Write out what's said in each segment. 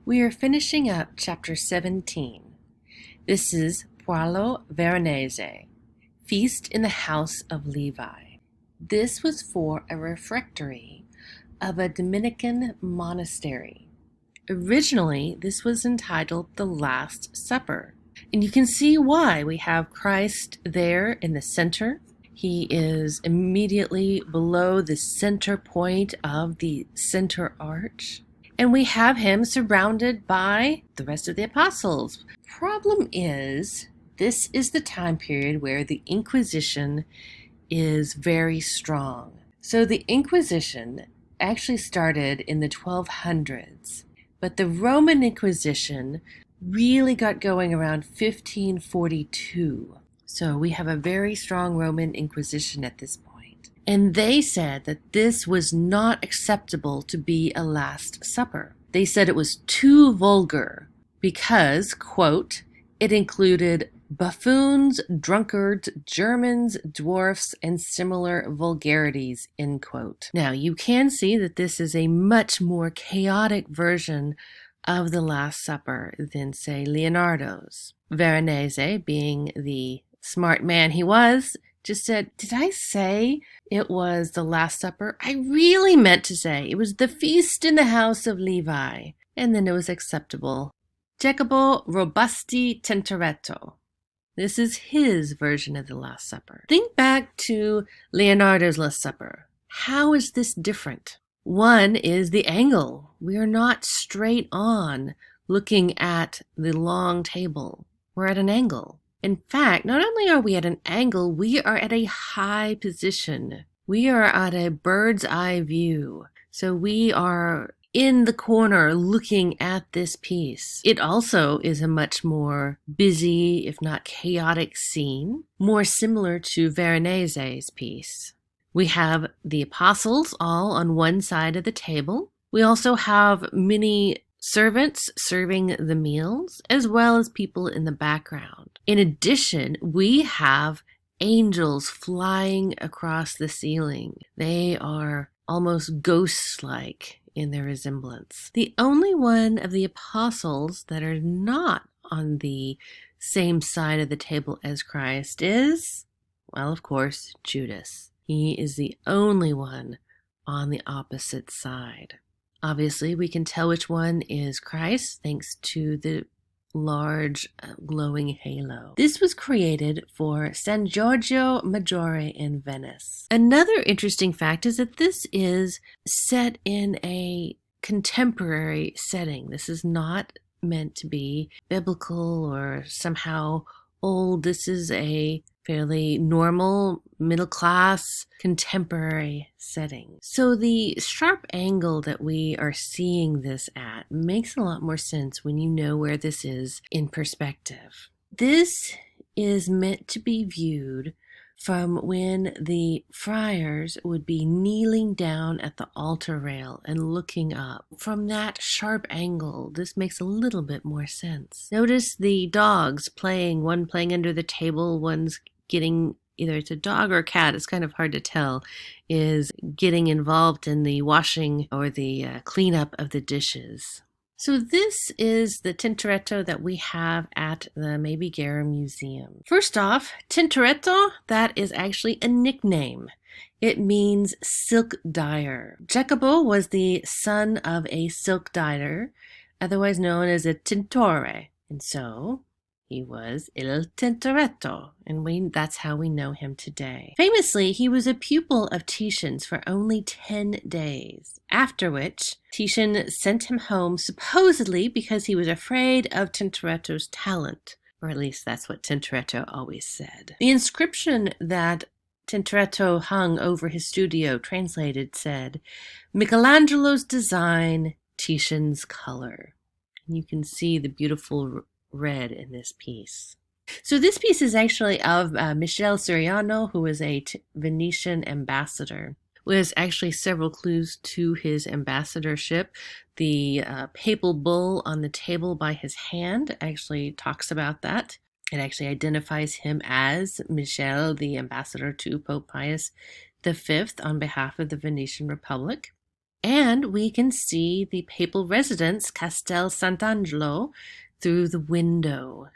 We are finishing up chapter 17. This is Puello Veronese, Feast in the House of Levi. This was for a refectory of a Dominican monastery. Originally, this was entitled The Last Supper. And you can see why. We have Christ there in the center. He is immediately below the center point of the center arch. And we have him surrounded by the rest of the apostles. Problem is, this is the time period where the Inquisition is very strong. So the Inquisition actually started in the 1200s, but the Roman Inquisition really got going around 1542. So we have a very strong Roman Inquisition at this point. And they said that this was not acceptable to be a Last Supper. They said it was too vulgar because, quote, it included buffoons, drunkards, Germans, dwarfs, and similar vulgarities, end quote. Now, you can see that this is a much more chaotic version of the Last Supper than, say, Leonardo's. Veronese, being the smart man he was, just said, did I say it was the Last Supper? I really meant to say it was the feast in the house of Levi. And then it was acceptable. Jacopo Robusti Tintoretto. This is his version of the Last Supper. Think back to Leonardo's Last Supper. How is this different? One is the angle. We are not straight on looking at the long table. We're at an angle. In fact, not only are we at an angle, we are at a high position. We are at a bird's eye view. So we are in the corner looking at this piece. It also is a much more busy, if not chaotic scene, more similar to Veronese's piece. We have the apostles all on one side of the table. We also have many servants serving the meals, as well as people in the background. In addition, we have angels flying across the ceiling. They are almost ghost-like in their resemblance. The only one of the apostles that are not on the same side of the table as Christ is, well, of course, Judas. He is the only one on the opposite side. Obviously, we can tell which one is Christ thanks to the large glowing halo. This was created for San Giorgio Maggiore in Venice. Another interesting fact is that this is set in a contemporary setting. This is not meant to be biblical or somehow old. This is a fairly normal, middle-class, contemporary setting. So the sharp angle that we are seeing this at makes a lot more sense when you know where this is in perspective. This is meant to be viewed from when the friars would be kneeling down at the altar rail and looking up. From that sharp angle, this makes a little bit more sense. Notice the dogs playing, one playing under the table, one's getting, either it's a dog or a cat, it's kind of hard to tell, is getting involved in the washing or the cleanup of the dishes. So this is the Tintoretto that we have at the Maybe Guerra Museum. First off, Tintoretto, that is actually a nickname. It means silk dyer. Jacopo was the son of a silk dyer, otherwise known as a tintore, and so he was Il Tintoretto, and that's how we know him today. Famously, he was a pupil of Titian's for only 10 days, after which Titian sent him home supposedly because he was afraid of Tintoretto's talent, or at least that's what Tintoretto always said. The inscription that Tintoretto hung over his studio, translated, said, Michelangelo's design, Titian's color. And you can see the beautiful red in this piece. So this piece is actually of Michele Suriano, who was a Venetian ambassador. There's actually several clues to his ambassadorship. The papal bull on the table by his hand actually talks about that. It actually identifies him as Michele, the ambassador to Pope Pius V on behalf of the Venetian Republic. And we can see the papal residence, Castel Sant'Angelo, through the window.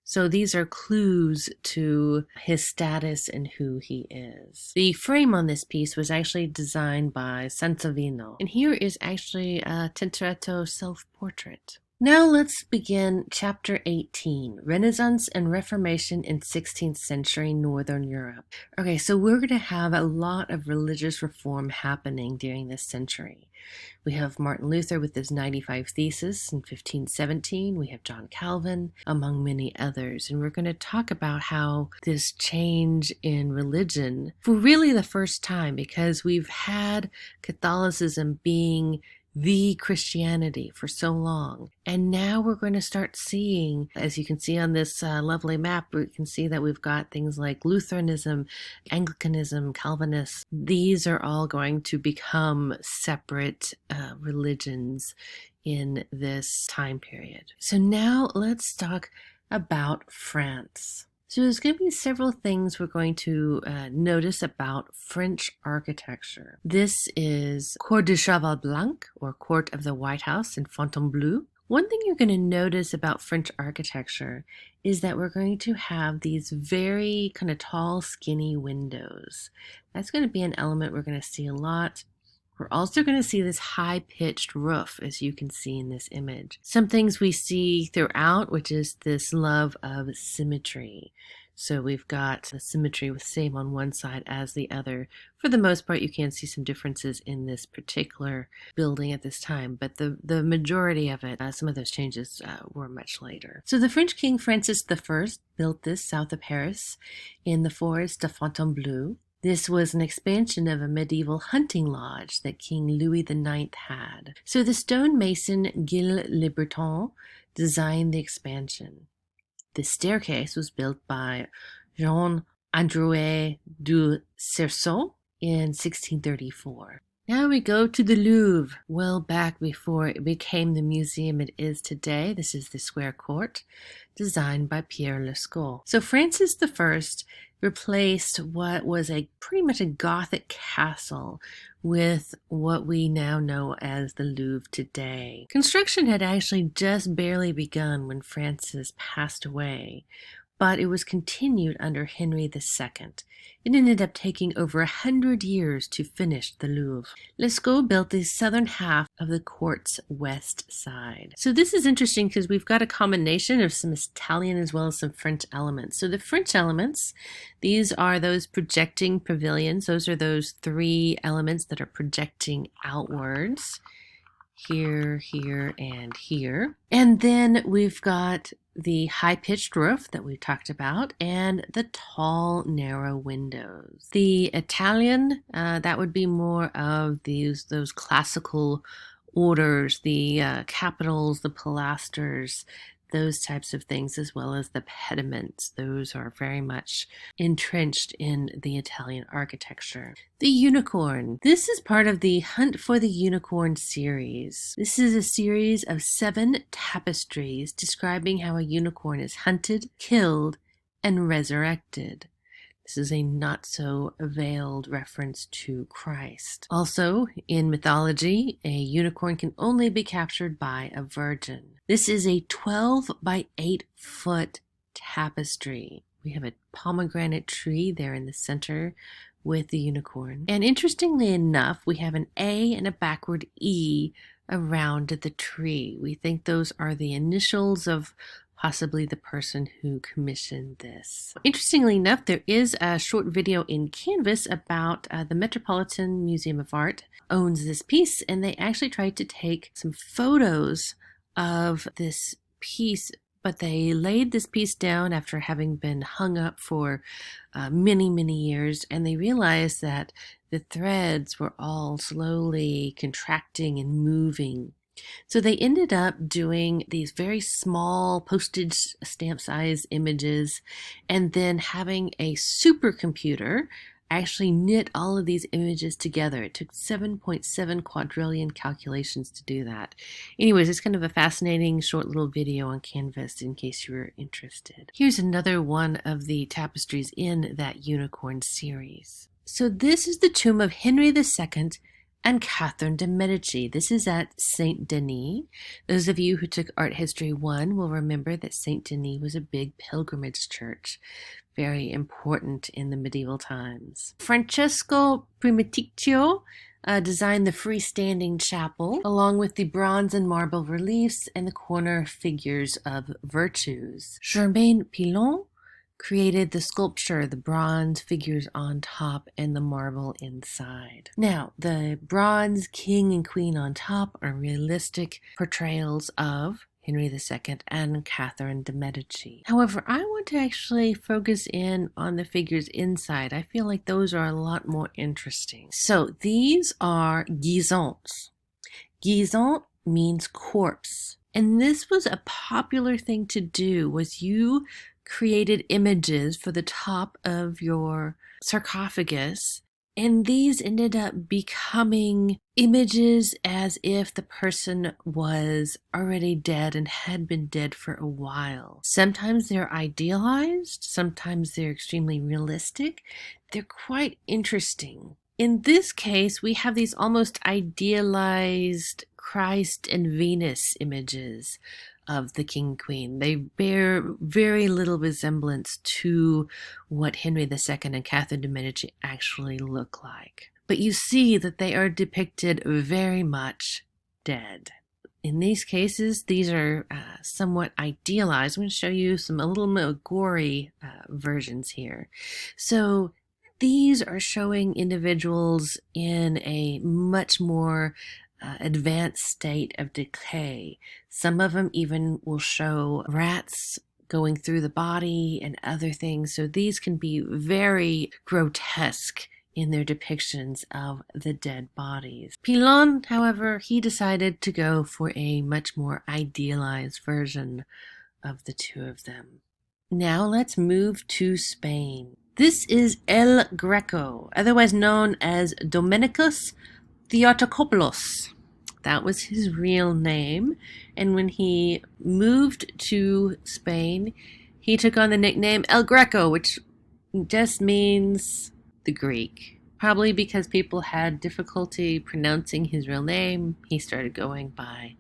So these are clues to his status and who he is. The frame on this piece was actually designed by Sansovino. And here is actually a Tintoretto self-portrait. Now let's begin chapter 18, Renaissance and Reformation in 16th century Northern Europe. Okay, so we're going to have a lot of religious reform happening during this century. We have Martin Luther with his 95 Theses in 1517. We have John Calvin, among many others. And we're going to talk about how this change in religion, for really the first time, because we've had Catholicism being the Christianity for so long. And now we're going to start seeing, as you can see on this lovely map, we can see that we've got things like Lutheranism, Anglicanism, Calvinists. These are all going to become separate religions in this time period. So now let's talk about France. So there's going to be several things we're going to notice about French architecture. This is Cour du Cheval Blanc, or Court of the White House in Fontainebleau. One thing you're going to notice about French architecture is that we're going to have these very kind of tall, skinny windows. That's going to be an element we're going to see a lot. We're also going to see this high-pitched roof, as you can see in this image. Some things we see throughout, which is this love of symmetry. So we've got the symmetry with same on one side as the other. For the most part, you can see some differences in this particular building at this time, but the majority of it, some of those changes were much later. So the French King Francis I built this south of Paris in the forest of Fontainebleau. This was an expansion of a medieval hunting lodge that King Louis IX had. So the stonemason Gilles Le Breton designed the expansion. The staircase was built by Jean Androuet du Cerceau in 1634. Now we go to the Louvre, well back before it became the museum it is today. This is the square court, designed by Pierre Lescot. So Francis I replaced what was pretty much a Gothic castle with what we now know as the Louvre today. Construction had actually just barely begun when Francis passed away, but it was continued under Henry II. It ended up taking over 100 years to finish the Louvre. Lescot built the southern half of the court's west side. So this is interesting because we've got a combination of some Italian as well as some French elements. So the French elements, these are those projecting pavilions. Those are those three elements that are projecting outwards. Here, here, and here. And then we've got the high-pitched roof that we talked about and the tall, narrow windows. The Italian, that would be more of those classical orders, the capitals, the pilasters, those types of things, as well as the pediments. Those are very much entrenched in the Italian architecture. The unicorn. This is part of the Hunt for the Unicorn series. This is a series of 7 tapestries describing how a unicorn is hunted, killed, and resurrected. This is a not-so-veiled reference to Christ. Also, in mythology, a unicorn can only be captured by a virgin. This is a 12 by 8 foot tapestry. We have a pomegranate tree there in the center with the unicorn. And interestingly enough, we have an A and a backward E around the tree. We think those are the initials of possibly the person who commissioned this. Interestingly enough, there is a short video in Canvas about the Metropolitan Museum of Art owns this piece, and they actually tried to take some photos of this piece, but they laid this piece down after having been hung up for many, many years, and they realized that the threads were all slowly contracting and moving. So they ended up doing these very small postage stamp size images and then having a supercomputer actually knit all of these images together. It took 7.7 quadrillion calculations to do that. Anyways, it's kind of a fascinating short little video on Canvas in case you're interested. Here's another one of the tapestries in that unicorn series. So this is the tomb of Henry II and Catherine de' Medici. This is at Saint Denis. Those of you who took Art History 1 will remember that Saint Denis was a big pilgrimage church, very important in the medieval times. Francesco Primaticcio designed the freestanding chapel, along with the bronze and marble reliefs and the corner figures of virtues. Germain Pilon created the sculpture, the bronze figures on top and the marble inside. Now, the bronze king and queen on top are realistic portrayals of Henry II and Catherine de' Medici. However, I want to actually focus in on the figures inside. I feel like those are a lot more interesting. So these are gisants. Gisant means corpse. And this was a popular thing to do, was you created images for the top of your sarcophagus, and these ended up becoming images as if the person was already dead and had been dead for a while. Sometimes they're idealized, sometimes they're extremely realistic. They're quite interesting. In this case, we have these almost idealized Christ and Venus images of the king queen. They bear very little resemblance to what Henry II and Catherine de' Medici actually look like. But you see that they are depicted very much dead. In these cases, these are somewhat idealized. I'm going to show you a little more gory versions here. So these are showing individuals in a much more advanced state of decay. Some of them even will show rats going through the body and other things. So these can be very grotesque in their depictions of the dead bodies. Pilon, however, he decided to go for a much more idealized version of the two of them. Now let's move to Spain. This is El Greco, otherwise known as Dominicus Theotokopoulos. That was his real name. And when he moved to Spain, he took on the nickname El Greco, which just means the Greek. Probably because people had difficulty pronouncing his real name, he started going by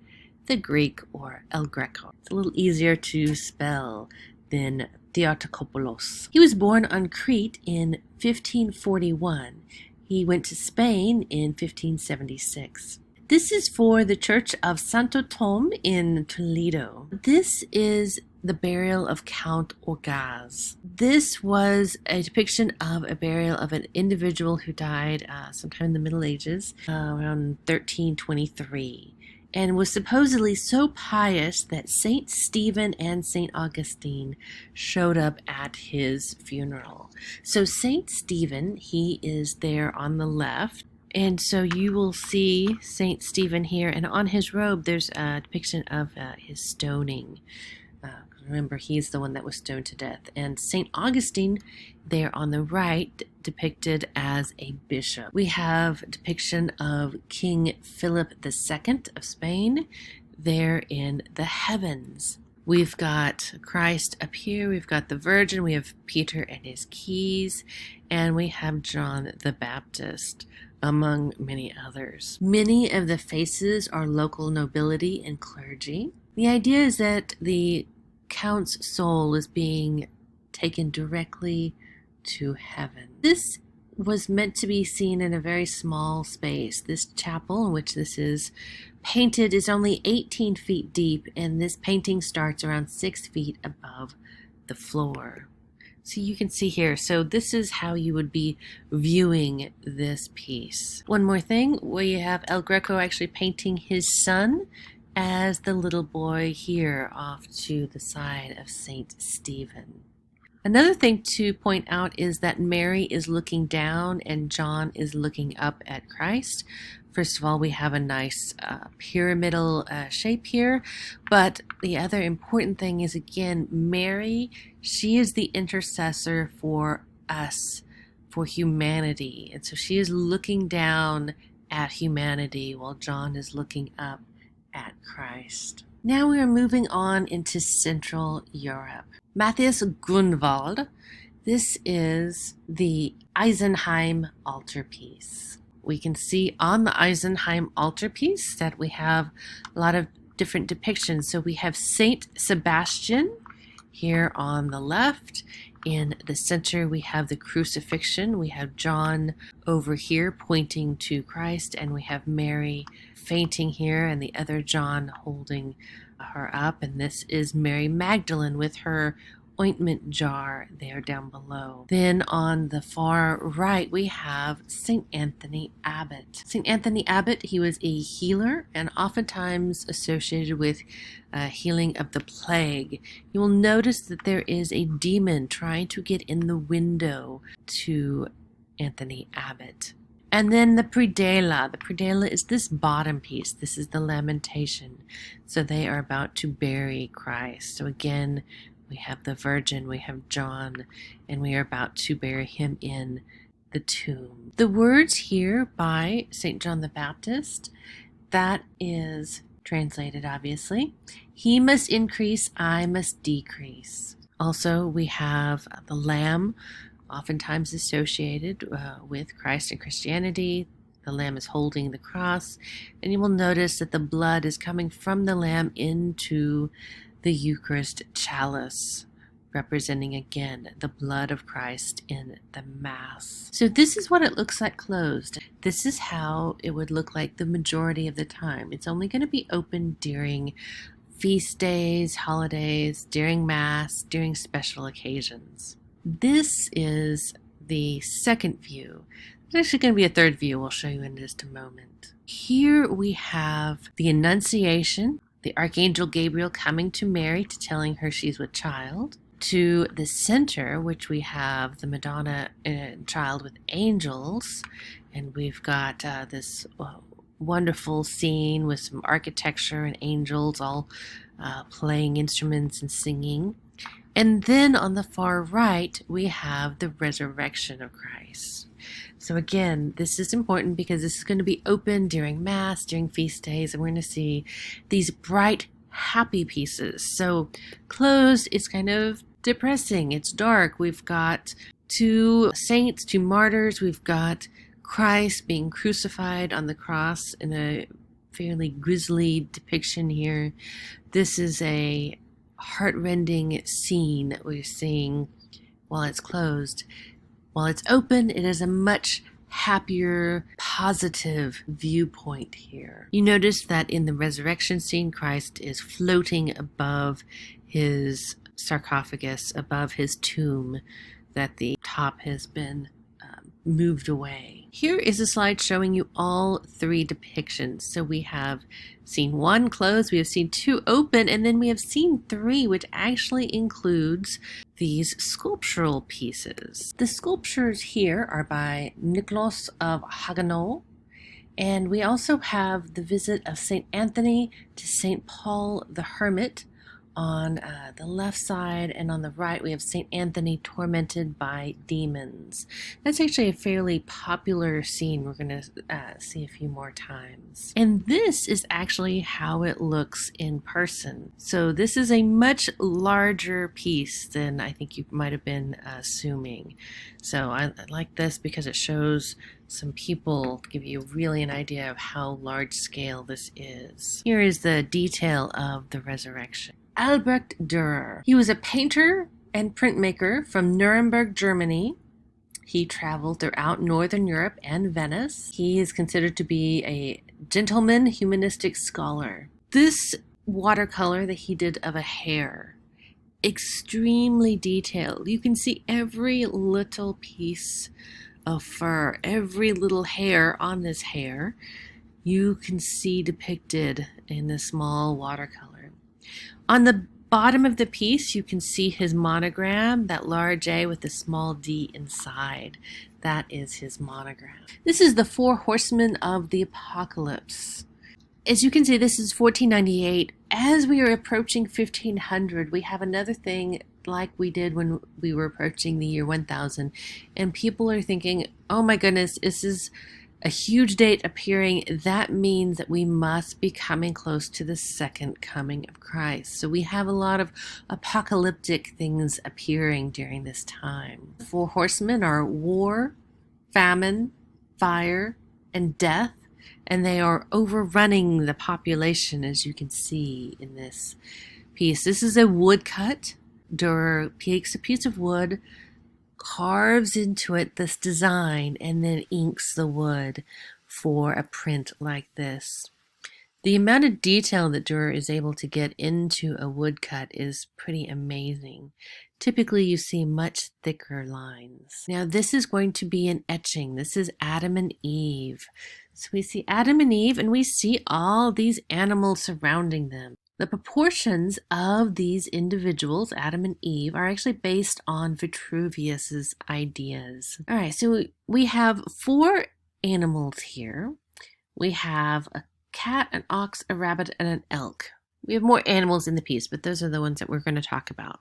the Greek or El Greco. It's a little easier to spell than Theotokopoulos. He was born on Crete in 1541. He went to Spain in 1576. This is for the Church of Santo Tom in Toledo. This is the burial of Count Orgaz. This was a depiction of a burial of an individual who died sometime in the Middle Ages, around 1323, and was supposedly so pious that Saint Stephen and Saint Augustine showed up at his funeral. So Saint Stephen, he is there on the left. And so you will see Saint Stephen here, and on his robe there's a depiction of his stoning. Remember, he's the one that was stoned to death. And Saint Augustine there on the right, depicted as a bishop. We have a depiction of King Philip II of Spain there in the heavens. We've got Christ up here, we've got the Virgin, we have Peter and his keys, and we have John the Baptist, among many others. Many of the faces are local nobility and clergy. The idea is that the Count's soul is being taken directly to heaven. This was meant to be seen in a very small space. This chapel in which this is painted is only 18 feet deep, and this painting starts around 6 feet above the floor. So you can see here, so this is how you would be viewing this piece. One more thing, we have El Greco actually painting his son as the little boy here off to the side of Saint Stephen. Another thing to point out is that Mary is looking down and John is looking up at Christ. First of all, we have a nice pyramidal shape here, but the other important thing is, again, Mary, she is the intercessor for us, for humanity. And so she is looking down at humanity while John is looking up at Christ. Now we are moving on into Central Europe. Matthias Grunwald. This is the Eisenheim altarpiece. We can see on the Eisenheim altarpiece that we have a lot of different depictions. So we have Saint Sebastian here on the left. In the center, we have the crucifixion. We have John over here pointing to Christ, and we have Mary fainting here, and the other John holding her up. And this is Mary Magdalene with her ointment jar there down below. Then on the far right, we have St. Anthony Abbot. St. Anthony Abbot, he was a healer and oftentimes associated with healing of the plague. You will notice that there is a demon trying to get in the window to Anthony Abbot. And then the predella. The predella is this bottom piece. This is the lamentation. So they are about to bury Christ. So again, we have the Virgin, we have John, and we are about to bury him in the tomb. The words here by St. John the Baptist, that is translated, obviously. He must increase, I must decrease. Also, we have the Lamb, oftentimes associated with Christ and Christianity. The Lamb is holding the cross, and you will notice that the blood is coming from the Lamb into the Eucharist chalice, representing again the blood of Christ in the Mass. So this is what it looks like closed. This is how it would look like the majority of the time. It's only going to be open during feast days, holidays, during Mass, during special occasions. This is the second view. There's actually going to be a third view we'll show you in just a moment. Here we have the Annunciation, the Archangel Gabriel coming to Mary to telling her she's with child. To the center, which we have the Madonna and child with angels. And we've got this wonderful scene with some architecture and angels all playing instruments and singing. And then on the far right, we have the resurrection of Christ. So again, this is important because this is going to be open during Mass, during feast days, and we're going to see these bright, happy pieces. So closed, it's kind of depressing. It's dark. We've got two saints, two martyrs. We've got Christ being crucified on the cross in a fairly grisly depiction here. This is a heartrending scene that we're seeing while it's closed. While it's open, it is a much happier, positive viewpoint here. You notice that in the resurrection scene, Christ is floating above his sarcophagus, above his tomb, that the top has been moved away. Here is a slide showing you all three depictions. So we have scene 1 closed, we have scene 2 open, and then we have scene 3, which actually includes these sculptural pieces. The sculptures here are by Nicholas of Haguenau, and we also have the visit of St. Anthony to St. Paul the Hermit on the left side, and on the right we have St. Anthony tormented by demons. That's actually a fairly popular scene we're going to see a few more times. And this is actually how it looks in person. So this is a much larger piece than I think you might have been assuming. So I like this because it shows some people to give you really an idea of how large scale this is. Here is the detail of the resurrection. Albrecht Dürer. He was a painter and printmaker from Nuremberg, Germany. He traveled throughout Northern Europe and Venice. He is considered to be a gentleman humanistic scholar. This watercolor that he did of a hare, extremely detailed. You can see every little piece of fur, every little hair on this hare, you can see depicted in this small watercolor. On the bottom of the piece, you can see his monogram, that large A with the small d inside. That is his monogram. This is the Four Horsemen of the Apocalypse. As you can see, this is 1498. As we are approaching 1500, we have another thing like we did when we were approaching the year 1000. And people are thinking, oh my goodness, this is a huge date appearing. That means that we must be coming close to the second coming of Christ. So we have a lot of apocalyptic things appearing during this time. The four horsemen are war, famine, fire, and death, and they are overrunning the population, as you can see in this piece. This is a woodcut. Durer takes a piece of wood, carves into it this design, and then inks the wood for a print like this. The amount of detail that Durer is able to get into a woodcut is pretty amazing. Typically, you see much thicker lines. Now, this is going to be an etching. This is Adam and Eve. So we see Adam and Eve, and we see all these animals surrounding them. The proportions of these individuals, Adam and Eve, are actually based on Vitruvius's ideas. All right, so we have 4 animals here. We have a cat, an ox, a rabbit, and an elk. We have more animals in the piece, but those are the ones that we're going to talk about,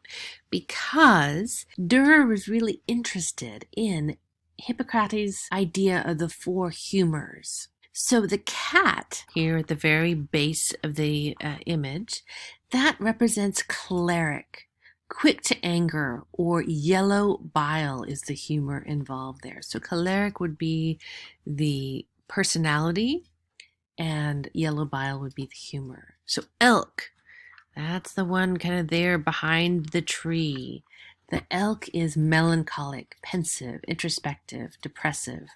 because Durer was really interested in Hippocrates' idea of the 4 humors. So the cat here at the very base of the image, that represents choleric, quick to anger, or yellow bile is the humor involved there. So choleric would be the personality, and yellow bile would be the humor. So elk, that's the one kind of there behind the tree. The elk is melancholic, pensive, introspective, depressive,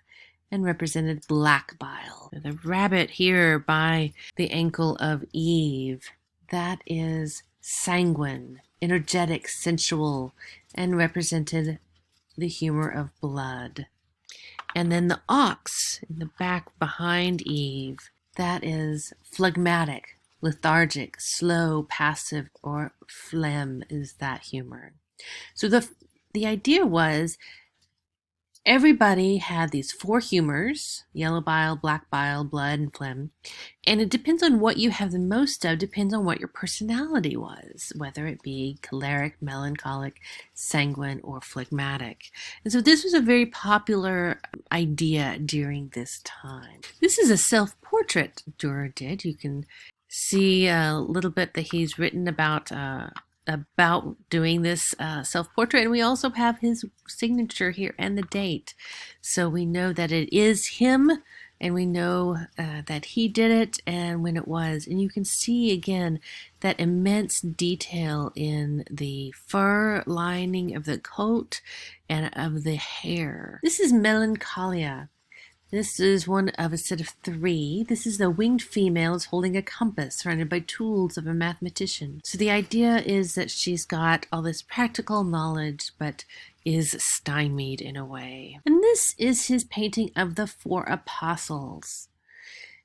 and represented black bile. The rabbit here by the ankle of Eve, that is sanguine, energetic, sensual, and represented the humor of blood. And then the ox in the back behind Eve, that is phlegmatic, lethargic, slow, passive, or phlegm is that humor. So the idea was everybody had these 4 humors, yellow bile, black bile, blood, and phlegm. And it depends on what you have the most of, depends on what your personality was, whether it be choleric, melancholic, sanguine, or phlegmatic. And so this was a very popular idea during this time. This is a self-portrait Durer did. You can see a little bit that he's written about doing this self-portrait, and we also have his signature here and the date, so we know that it is him, and we know that he did it and when it was. And you can see again that immense detail in the fur lining of the coat and of the hair. This is Melancholia. This is one of a set of 3. This is the winged female is holding a compass surrounded by tools of a mathematician. So the idea is that she's got all this practical knowledge, but is stymied in a way. And this is his painting of the 4 apostles.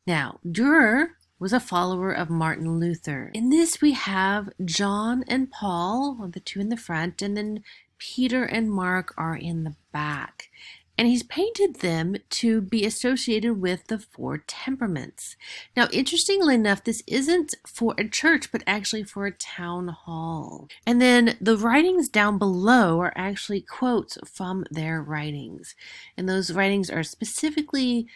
Now, Durer was a follower of Martin Luther. In this we have John and Paul, the 2 in the front, and then Peter and Mark are in the back. And he's painted them to be associated with the 4 temperaments. Now, interestingly enough, this isn't for a church, but actually for a town hall. And then the writings down below are actually quotes from their writings. And those writings are specifically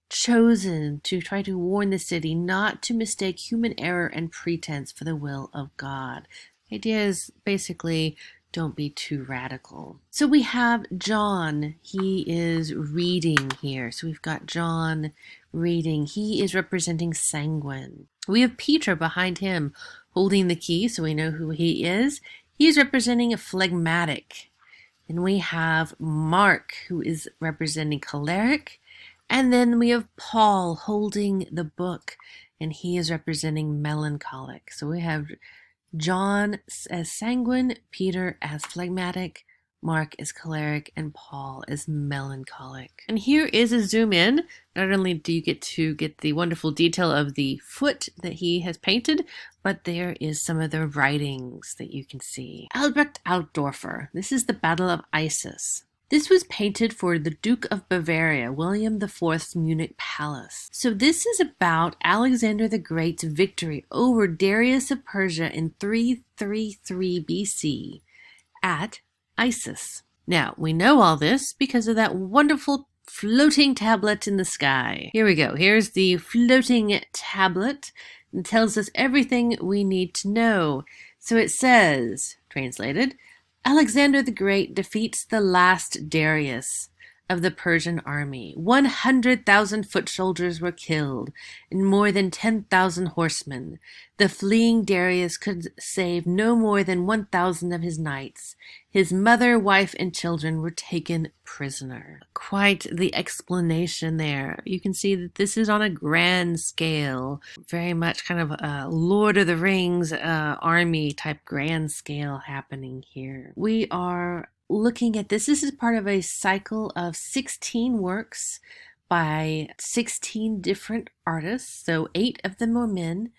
chosen to try to warn the city not to mistake human error and pretense for the will of God. The idea is basically, don't be too radical. So we have John. He is reading here. So we've got John reading. He is representing sanguine. We have Peter behind him holding the key, so we know who he is. He is representing a phlegmatic. And we have Mark, who is representing choleric. And then we have Paul holding the book, and he is representing melancholic. So we have John as sanguine, Peter as phlegmatic, Mark is choleric, and Paul is melancholic. And here is a zoom in. Not only do you get to get the wonderful detail of the foot that he has painted, but there is some of the writings that you can see. Albrecht Altdorfer. This is the Battle of Issus. This was painted for the Duke of Bavaria, William IV's Munich palace. So this is about Alexander the Great's victory over Darius of Persia in 333 BC at Issus. Now, we know all this because of that wonderful floating tablet in the sky. Here we go. Here's the floating tablet. It tells us everything we need to know. So it says, translated, Alexander the Great defeats the last Darius, of the Persian army. 100,000 foot soldiers were killed, and more than 10,000 horsemen. The fleeing Darius could save no more than 1,000 of his knights. His mother, wife, and children were taken prisoner. Quite the explanation there. You can see that this is on a grand scale, very much kind of a Lord of the Rings army type grand scale happening here. We are looking at this. This is part of a cycle of 16 works by 16 different artists. So 8 of them were men,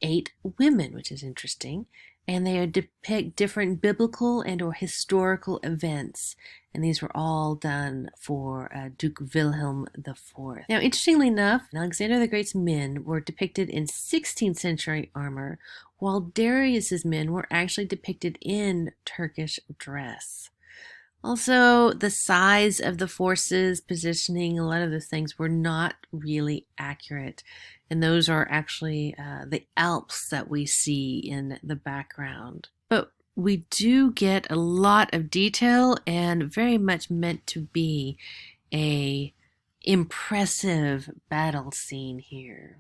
8 women, which is interesting. And they depict different biblical and or historical events. And these were all done for Duke Wilhelm IV. Now, interestingly enough, Alexander the Great's men were depicted in 16th century armor, while Darius's men were actually depicted in Turkish dress. Also, the size of the forces, positioning, a lot of those things were not really accurate. And those are actually the Alps that we see in the background. But we do get a lot of detail and very much meant to be a impressive battle scene here.